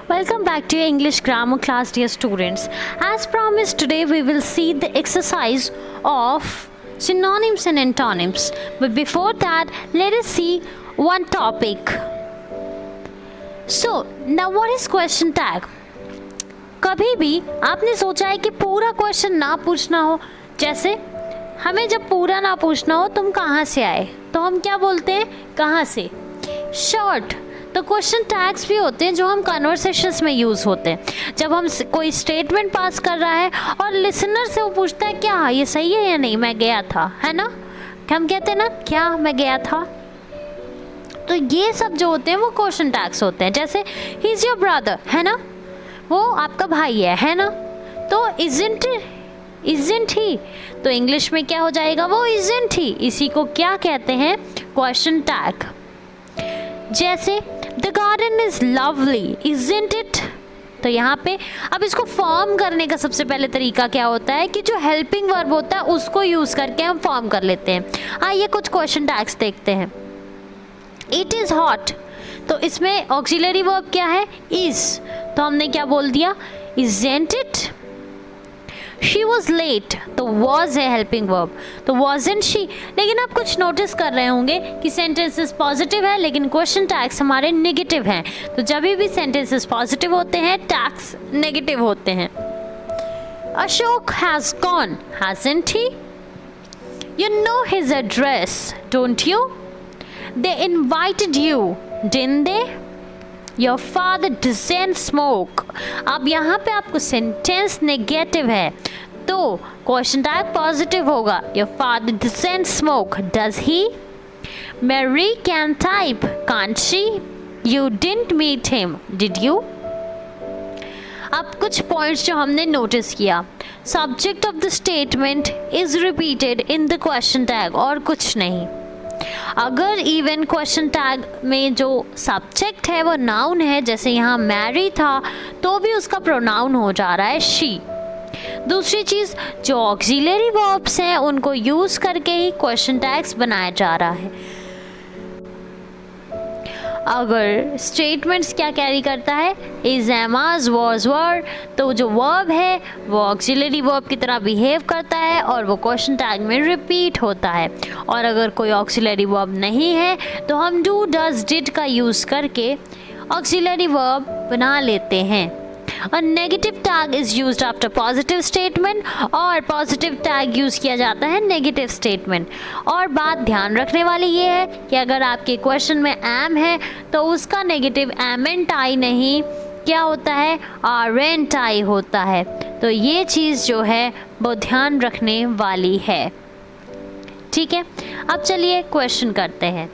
Welcome back to your English grammar class, dear students. As promised, today we will see the exercise of synonyms and antonyms. But before that, let us see one topic. So, now what is question tag? कभी भी आपने सोचा है कि पूरा question ना पूछना हो, जैसे हमें जब पूरा ना पूछना हो तुम कहाँ से आए, तो हम क्या बोलते हैं, कहाँ से. शॉर्ट तो क्वेश्चन टैग्स भी होते हैं जो हम कन्वर्सेशंस में यूज़ होते हैं. जब हम कोई स्टेटमेंट पास कर रहा है और लिसनर से वो पूछता है क्या ये सही है या नहीं, मैं गया था, है ना, हम कहते हैं ना क्या मैं गया था. तो ये सब जो होते हैं वो क्वेश्चन टैग्स होते हैं. जैसे ही इज़ योर ब्रदर, है ना, वो आपका भाई है ना. तो इज़न्ट ही, तो इंग्लिश में क्या हो जाएगा, वो इज़न्ट ही. इसी को क्या कहते हैं, क्वेश्चन टैग. जैसे the garden is lovely isn't it. तो यहाँ पे अब इसको फॉर्म करने का सबसे पहले तरीका क्या होता है कि जो हेल्पिंग वर्ब होता है उसको यूज़ करके हम फॉर्म कर लेते हैं. आइए कुछ क्वेश्चन टैग्स देखते हैं. इट इज़ हॉट, तो इसमें ऑक्सिलरी वर्ब क्या है, इज़, तो हमने क्या बोल दिया, isn't it. She was late, तो वॉज है हेल्पिंग वर्ब, तो वॉजंट शी. लेकिन आप कुछ नोटिस कर रहे होंगे कि सेंटेंसेस पॉजिटिव है लेकिन क्वेश्चन टैग्स हमारे नेगेटिव हैं. तो जब भी सेंटेंसेस पॉजिटिव होते हैं टैग्स नेगेटिव होते हैं. Ashok has gone, hasn't he. You know his address, don't you. They invited you, didn't they. Your father doesn't smoke. अब यहाँ पे आपको सेंटेंस नेगेटिव है तो क्वेश्चन टैग पॉजिटिव होगा. Your father doesn't smoke, does he. Mary can type, can't she. You didn't meet him, did you. अब कुछ points जो हमने नोटिस किया, subject of the statement is repeated in the question tag और कुछ नहीं. अगर इवन क्वेश्चन टैग में जो सब्जेक्ट है वो नाउन है, जैसे यहाँ मैरी था, तो भी उसका प्रोनाउन हो जा रहा है शी. दूसरी चीज़, जो ऑक्सिलरी वर्ब्स हैं उनको यूज़ करके ही क्वेश्चन टैग्स बनाया जा रहा है. अगर स्टेटमेंट्स क्या कैरी करता है, इज, एमाज, वॉज, वर, तो जो वर्ब है वो ऑक्सिलरी वर्ब की तरह बिहेव करता है और वो क्वेश्चन टैग में रिपीट होता है. और अगर कोई ऑक्सिलरी वर्ब नहीं है तो हम डू, डज, डिड का यूज़ करके ऑक्सिलरी वर्ब बना लेते हैं. A negative tag is used after positive statement और positive tag यूज़ किया जाता है negative statement. और बात ध्यान रखने वाली ये है कि अगर आपके क्वेश्चन में am है तो उसका negative amn't I नहीं, क्या होता है, aren't I होता है. तो ये चीज़ जो है वो ध्यान रखने वाली है. ठीक है, अब चलिए क्वेश्चन करते हैं.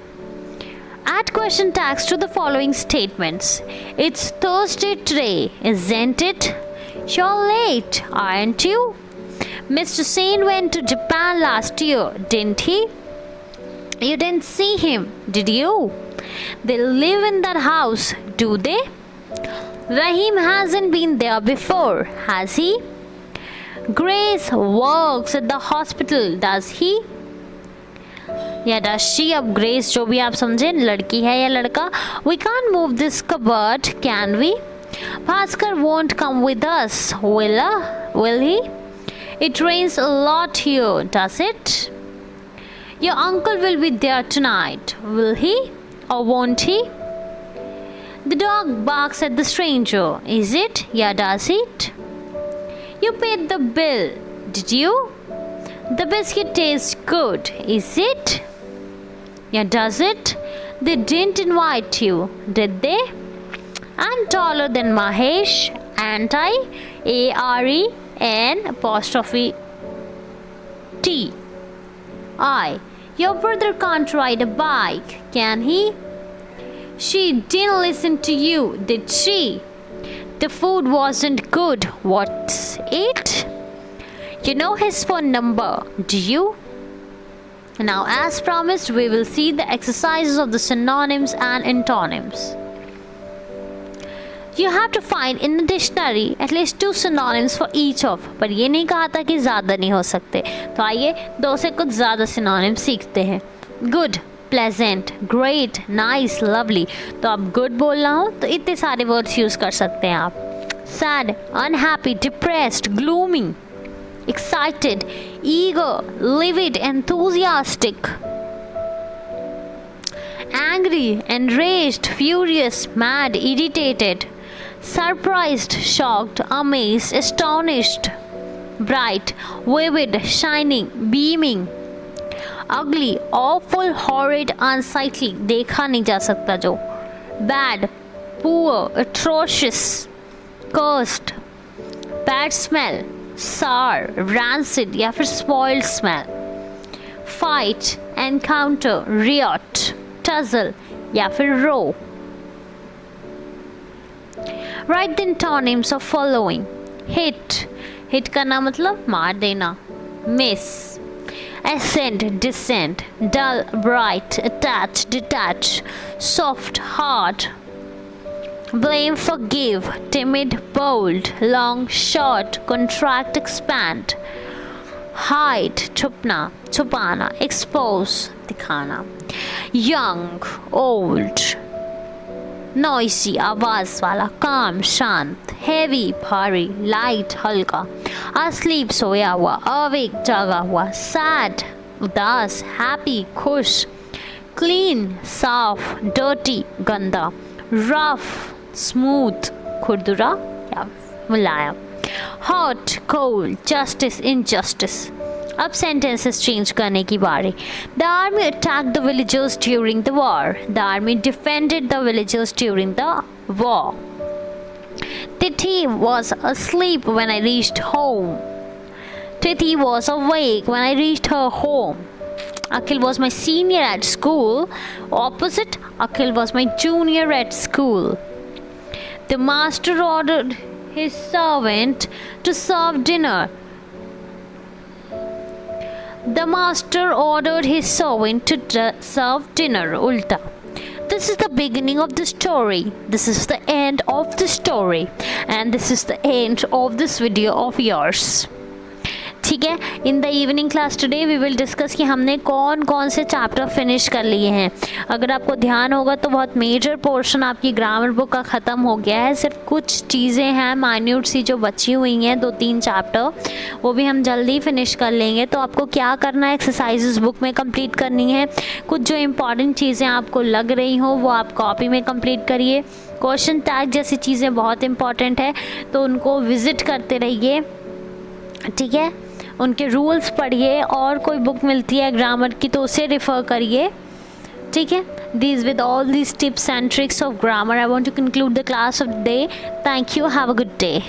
Add question tags to the following statements. It's Thursday today, isn't it? You're late, aren't you? Mr. Sen went to Japan last year, didn't he? You didn't see him, did you? They live in that house, do they? Rahim hasn't been there before, has he? Grace works at the hospital, does he? या does she. अब ग्रेस जो भी आप समझें, लड़की है या लड़का. We can't move this cupboard, can we. Bhaskar won't come with us, will he. It rains a lot here, does it. Your uncle will be there tonight, will he और won't he. The dog barks at the stranger, is it या does it. You paid the bill, did you. The biscuit tastes good, is it? Yeah, does it? They didn't invite you, did they? I'm taller than Mahesh, aren't I? AREN apostrophe T I. Your brother can't ride a bike, can he? She didn't listen to you, did she? The food wasn't good, what's it? You know his phone number, do you? Now, as promised, we will see the exercises of the synonyms and antonyms. You have to find in the dictionary at least 2 synonyms for each of. पर ये नहीं कहा था कि ज़्यादा नहीं हो सकते. तो आइए 2 से कुछ ज़्यादा synonyms सीखते हैं. Good, pleasant, great, nice, lovely. तो आप good बोलना हो तो इतने सारे words यूज़ कर सकते हैं आप. Sad, unhappy, depressed, gloomy, excited, eager, livid, enthusiastic, angry, enraged, furious, mad, irritated, surprised, shocked, amazed, astonished, bright, vivid, shining, beaming, ugly, awful, horrid, unsightly, देखा नहीं जा सकता जो, bad, poor, atrocious, cursed, bad smell, sour, rancid या फिर spoiled smell, fight, encounter, riot, tussle या फिर row. Write the antonyms of following. Hit, hit करना मतलब मार देना. Miss, ascend, descend, dull, bright, attach, detach, soft, hard, blame, forgive, timid, bold, long, short, contract, expand, hide, छुपना, छुपाना, expose, दिखाना, young, old, noisy, आवाज वाला, calm, शांत, heavy, भारी, light, हल्का, asleep, सोया हुआ, awake, जागा हुआ, sad, उदास, happy, खुश, clean, साफ, dirty, गंदा, rough, स्मूथ, खुरदुरा या मुलायम, हॉट, कोल्ड, जस्टिस, इनजस्टिस. अब सेंटेंसेस चेंज करने की बारी. The army attacked the villagers during the war. The army defended the villagers during the war. Tithi was asleep when I reached home. Tithi was awake when I reached her home. Akhil was my senior at school. Opposite, Akhil was my junior at school. The master ordered his servant to serve dinner. The master ordered his servant to serve dinner. Ulta. This is the beginning of the story. This is the end of the story. And this is the end of this video of yours. ठीक है. In the evening class today we will discuss कि हमने कौन कौन से chapter finish कर लिए हैं. अगर आपको ध्यान होगा तो बहुत मेजर पोर्शन आपकी ग्रामर बुक का ख़त्म हो गया है. सिर्फ कुछ चीज़ें हैं माइन्यूट सी जो बची हुई हैं, 2-3 चैप्टर, वो भी हम जल्दी फिनिश कर लेंगे. तो आपको क्या करना है, एक्सरसाइजेस बुक में कंप्लीट करनी है. कुछ जो इंपॉर्टेंट चीज़ें आपको लग रही हो वो आप कॉपी में कंप्लीट करिए. क्वेश्चन टैग जैसी चीज़ें बहुत इंपॉर्टेंट है तो उनको विज़िट करते रहिए. ठीक है, उनके रूल्स पढ़िए. और कोई बुक मिलती है ग्रामर की तो उसे रिफ़र करिए. ठीक है. These with all these tips and tricks of grammar, I want to conclude the class of the day. Thank you. Have a good day.